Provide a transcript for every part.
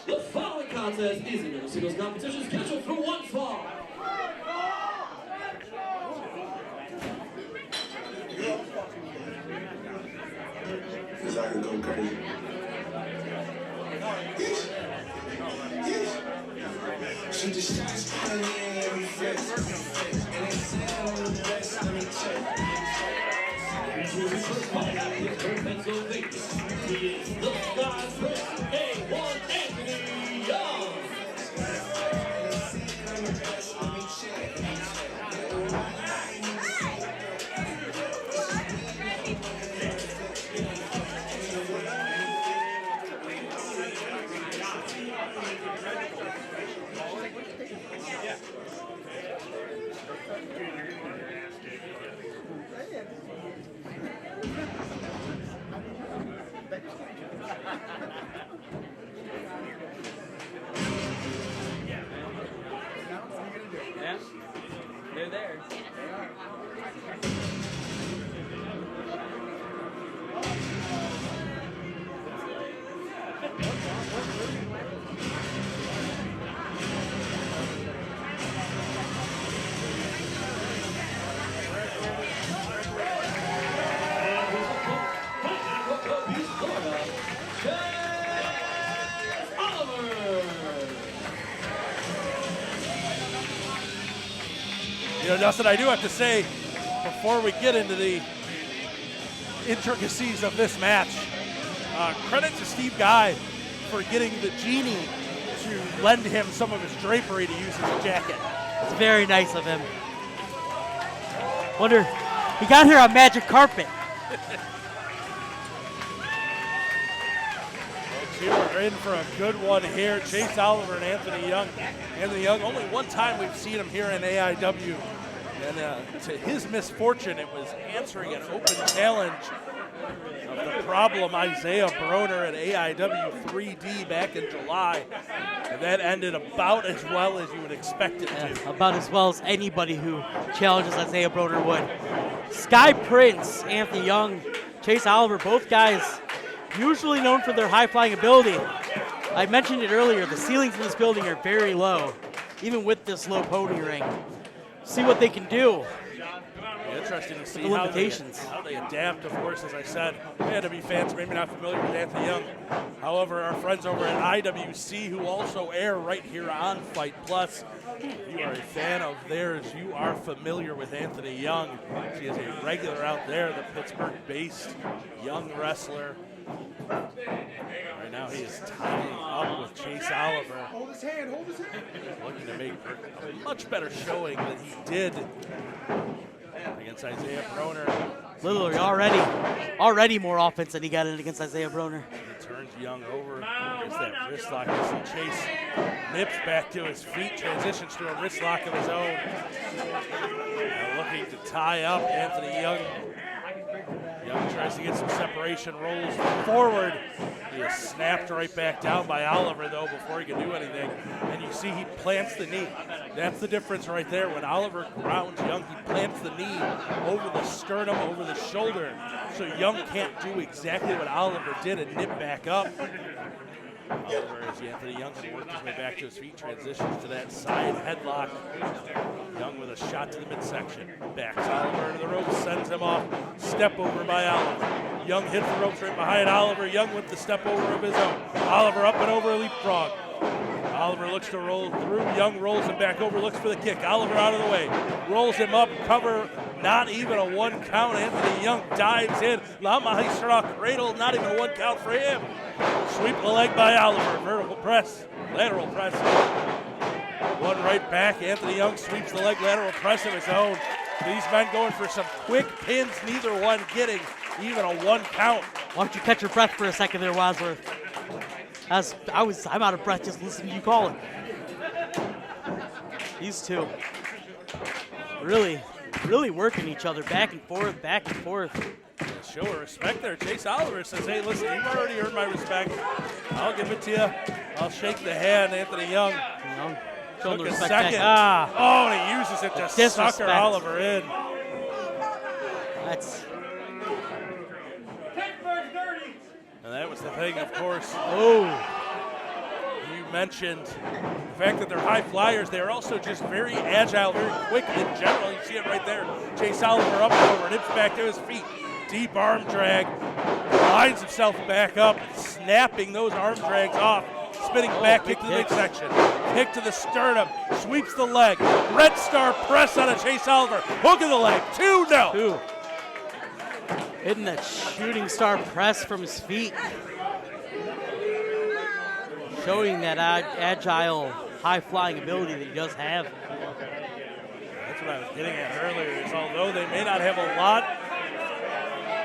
The following contest is a men's singles competition scheduled for one fall. Cause I can go crazy. Shoot the shots, put me in every flex. And they say I'm the best, let me check. His first fight is from Pennsylvania. He is the Sky Prince, A1 Anthony Young. Yeah, they're there. You know, Dustin, I do have to say, before we get into the intricacies of this match, credit to Steve Guy for getting the Genie to lend him some of his drapery to use as a jacket. It's very nice of him. Wonder, he got here on magic carpet. Folks, here we're in for a good one here. Chase Oliver and Anthony Young. Anthony Young, only one time we've seen him here in AIW. And to his misfortune, it was answering an open challenge of the problem Isaiah Broner at AIW 3D back in July. And that ended about as well as you would expect it to. About as well as anybody who challenges Isaiah Broner would. Sky Prince, Anthony Young, Chase Oliver, both guys usually known for their high-flying ability. I mentioned it earlier, the ceilings in this building are very low, even with this low pony ring. See what they can do. Interesting to see the limitations. how they adapt. Of course, as I said, AIW fans maybe not familiar with Anthony Young. However, our friends over at IWC, who also air right here on Fight Plus, if you are a fan of theirs, you are familiar with Anthony Young. He is a regular out there, the Pittsburgh-based young wrestler. Right now he is tying up with Chase Oliver. Hold his hand, hold his hand. Looking to make a much better showing than he did against Isaiah Broner. Literally already more offense than he got in against Isaiah Broner. He turns Young over, gets that wrist lock. You see Chase nips back to his feet, transitions to a wrist lock of his own. Now looking to tie up Anthony Young. Young tries to get some separation, rolls forward. He is snapped right back down by Oliver, though, before he can do anything. And you see he plants the knee. That's the difference right there. When Oliver grounds Young, he plants the knee over the sternum, over the shoulder. So Young can't do exactly what Oliver did and nip back up. Oliver, as Anthony Young can work his way back to his feet, transitions to that side headlock. Young with a shot to the midsection. Backs Oliver to the ropes, sends him off. Step over by Oliver. Young hits the ropes right behind Oliver. Young with the step over of his own. Oliver up and over a leapfrog. Oliver looks to roll through. Young rolls him back over, looks for the kick. Oliver out of the way. Rolls him up, cover, not even a one count. Anthony Young dives in. La Maestra cradle, not even a one count for him. Sweep the leg by Oliver. Vertical press, lateral press. One right back. Anthony Young sweeps the leg, lateral press of his own. These men going for some quick pins, neither one getting even a one count. Why don't you catch your breath for a second there, Wadsworth? I'm out of breath just listening to you call it. These two really working each other back and forth, back and forth. Show of respect there. Chase Oliver says, hey, listen, you've already earned my respect. I'll give it to you. I'll shake the hand. Anthony Young Showing the took a respect second. back. Oh, and he uses it to Disrespect. sucker Oliver in. That's And that was the thing, of course. oh. You mentioned the fact that they're high flyers. They're also just very agile, very quick in general. You see it right there. Chase Oliver up and over, nips back to his feet. Deep arm drag, lines himself back up, snapping those arm drags off. Spinning back kick to the midsection. Kick to the sternum, sweeps the leg. Red Star press on a Chase Oliver. Hook of the leg, 2-0. 2. Hitting that shooting star press from his feet. Showing that agile, high-flying ability that he does have. That's what I was getting at earlier, is although they may not have a lot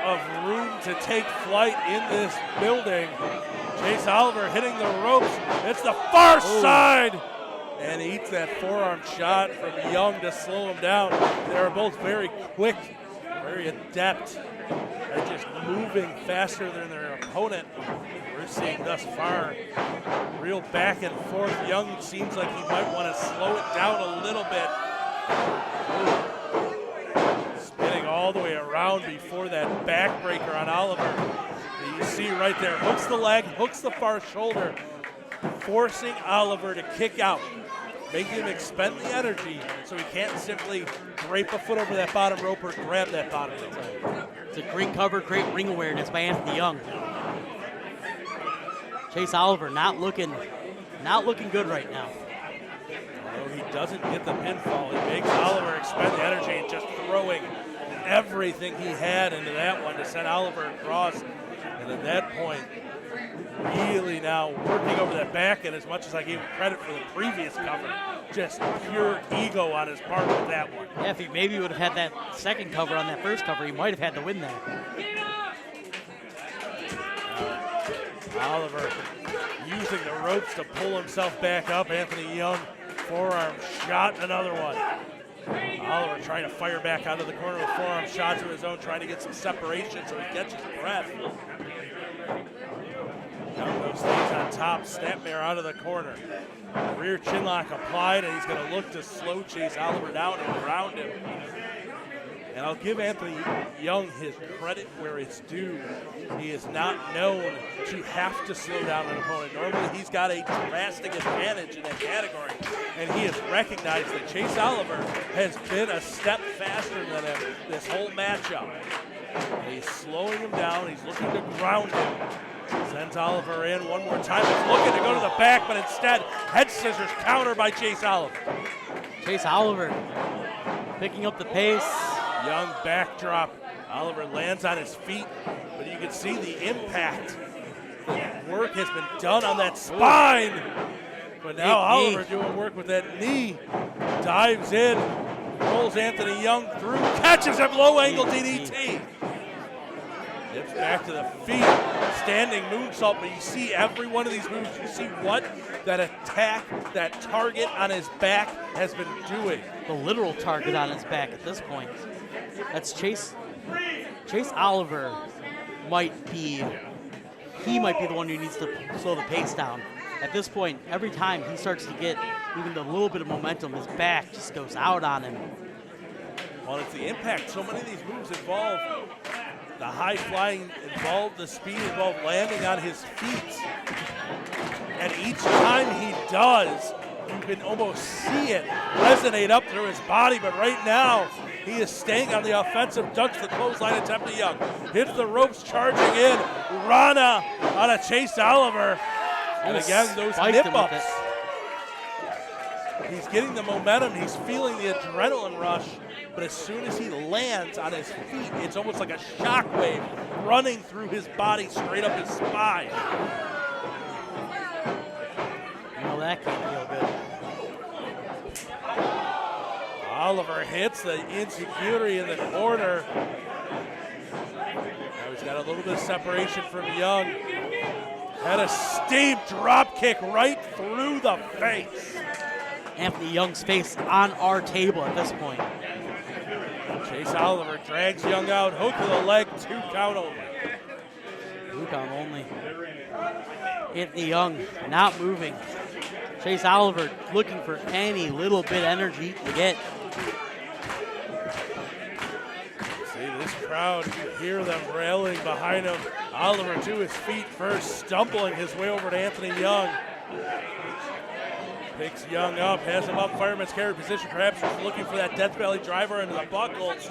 of room to take flight in this building, Chase Oliver hitting the ropes. It's the far side. And he eats that forearm shot from Young to slow him down. They are both very quick, very adept at just moving faster than their opponent. We're seeing thus far real back and forth. Young seems like he might want to slow it down a little bit. Spinning all the way around before that backbreaker on Oliver. You see right there, hooks the leg, hooks the far shoulder, forcing Oliver to kick out, making him expend the energy so he can't simply drape a foot over that bottom rope or grab that bottom rope. It's a great cover, great ring awareness by Anthony Young. Chase Oliver not looking good right now. Although he doesn't get the pinfall, it makes Oliver expend the energy and just throwing everything he had into that one to send Oliver across. And at that point, really now working over that back, and as much as I gave him credit for the previous cover, just pure ego on his part with that one. Yeah, if he maybe would have had that second cover on that first cover, he might have had the win there. Oliver using the ropes to pull himself back up. Anthony Young, forearm shot, another one. Oliver trying to fire back out of the corner with forearm shots of his own, trying to get some separation so he catches his breath. Young those things on top, snapmare out of the corner. Rear chin lock applied, and he's going to look to slow Chase Oliver down and ground him. And I'll give Anthony Young his credit where it's due. He is not known to have to slow down an opponent. Normally he's got a drastic advantage in that category, and he has recognized that Chase Oliver has been a step faster than him this whole matchup. And he's slowing him down. He's looking to ground him. Sends Oliver in one more time. He's looking to go to the back, but instead, head scissors counter by Chase Oliver. Chase Oliver picking up the pace. Young backdrop. Oliver lands on his feet, but you can see the impact. The work has been done on that spine. But now Oliver doing work with that knee. Dives in, rolls Anthony Young through, catches him, low angle DDT. Dips back to the feet, standing moonsault, but you see every one of these moves, you see what that attack, that target on his back has been doing. The literal target on his back at this point. That's Chase Oliver might be the one who needs to slow the pace down. At this point, every time he starts to get even a little bit of momentum, his back just goes out on him. Well, it's the impact. So many of these moves involve the high flying, involve the speed, involve landing on his feet. And each time he does, you can almost see it resonate up through his body. But right now, he is staying on the offensive, ducks the clothesline attempt to Young. Hits the ropes, charging in. Rana on a Chase Oliver. And again, those nip-ups. He's getting the momentum. He's feeling the adrenaline rush. But as soon as he lands on his feet, it's almost like a shockwave running through his body straight up his spine. You know that can't feel good. Oliver hits the insecurity in the corner. Now he's got a little bit of separation from Young. Had a steep drop kick right through the face. Anthony Young's face on our table at this point. Chase Oliver drags Young out, hook to the leg, 2 count only. 2 count only. Anthony Young not moving. Chase Oliver looking for any little bit of energy to get. See this crowd, you hear them railing behind him. Oliver to his feet first, stumbling his way over to Anthony Young. Picks Young up, has him up, fireman's carry position. Perhaps was looking for that death valley driver into the buckles,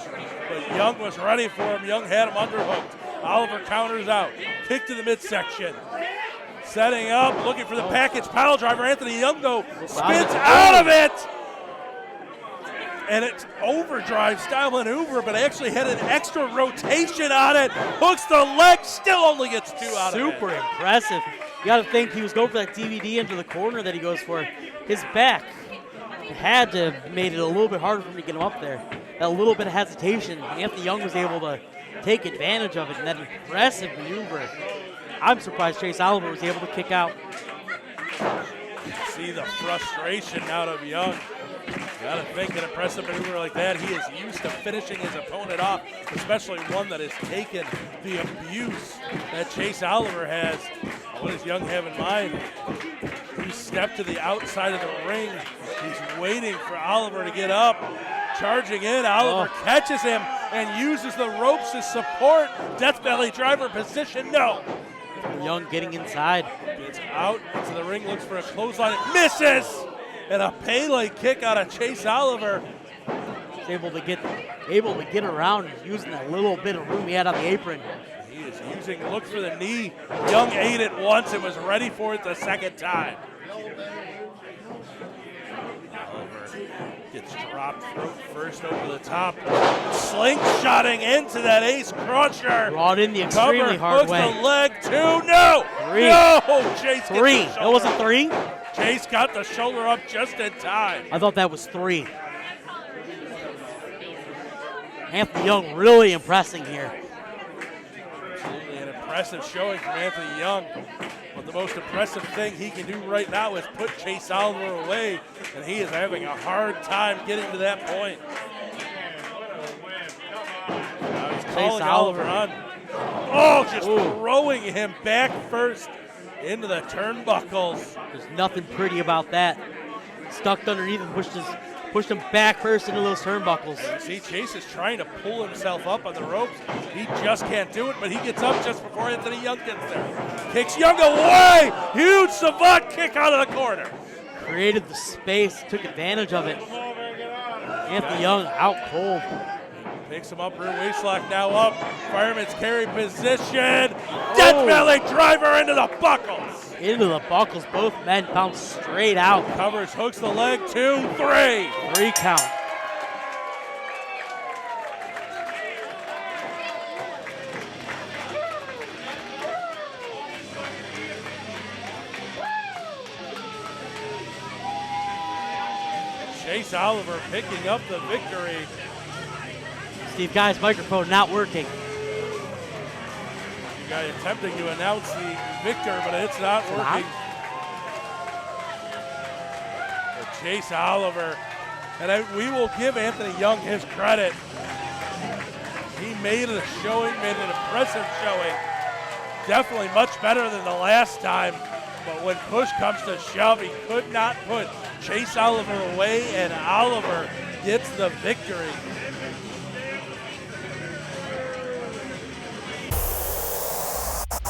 but Young was ready for him. Young had him underhooked. Oliver counters out, kick to the midsection. Setting up, looking for the package pile driver. Anthony Young, though, spins out of it. And it's overdrive style maneuver, but actually had an extra rotation on it. Hooks the leg, still only gets 2 out of it. Super impressive. You got to think he was going for that DVD into the corner that he goes for. His back had to have made it a little bit harder for him to get him up there. That little bit of hesitation, Anthony Young was able to take advantage of it in that impressive maneuver. I'm surprised Chase Oliver was able to kick out. See the frustration out of Young. Got to think an impressive maneuver like that. He is used to finishing his opponent off, especially one that has taken the abuse that Chase Oliver has. What does Young have in mind? He stepped to the outside of the ring. He's waiting for Oliver to get up. Charging in, Oliver catches him and uses the ropes to support. Death Valley driver position, no. Young getting inside. Gets out into the ring, looks for a clothesline, it misses! And a Pele kick out of Chase Oliver. He's able to get around using that little bit of room he had on the apron. He is using, look for the knee. Young ate it once and was ready for it the second time. Oliver gets dropped throat first over the top. Slingshotting into that ace crusher. Brought in the extremely hard hooks way. the leg, 2, no! 3. No! Chase gets 3. the That wasn't shoulder 3? up. Chase got the shoulder up just in time. I thought that was 3. Anthony Young really impressing here. Absolutely an impressive showing from Anthony Young. But the most impressive thing he can do right now is put Chase Oliver away, and he is having a hard time getting to that point. Now he's calling Oliver on. Oh, just throwing him back first into the turnbuckles. There's nothing pretty about that. Stuck underneath and pushed him back first into those turnbuckles. You see, Chase is trying to pull himself up on the ropes. He just can't do it, but he gets up just before Anthony Young gets there. Kicks Young away! Huge savant kick out of the corner. Created the space, took advantage of it. Anthony Young out cold. Picks him up, rear waistlock now up. Fireman's carry position. Death Valley driver into the buckles. Into the buckles, both men bounce straight out. Covers, hooks the leg, 2, 3. 3 count. Chase Oliver picking up the victory. Steve Guy's microphone not working. You guy attempting to announce the victor, but it's not working. But Chase Oliver, and we will give Anthony Young his credit. He made a showing, made an impressive showing. Definitely much better than the last time. But when push comes to shove, he could not put Chase Oliver away, and Oliver gets the victory.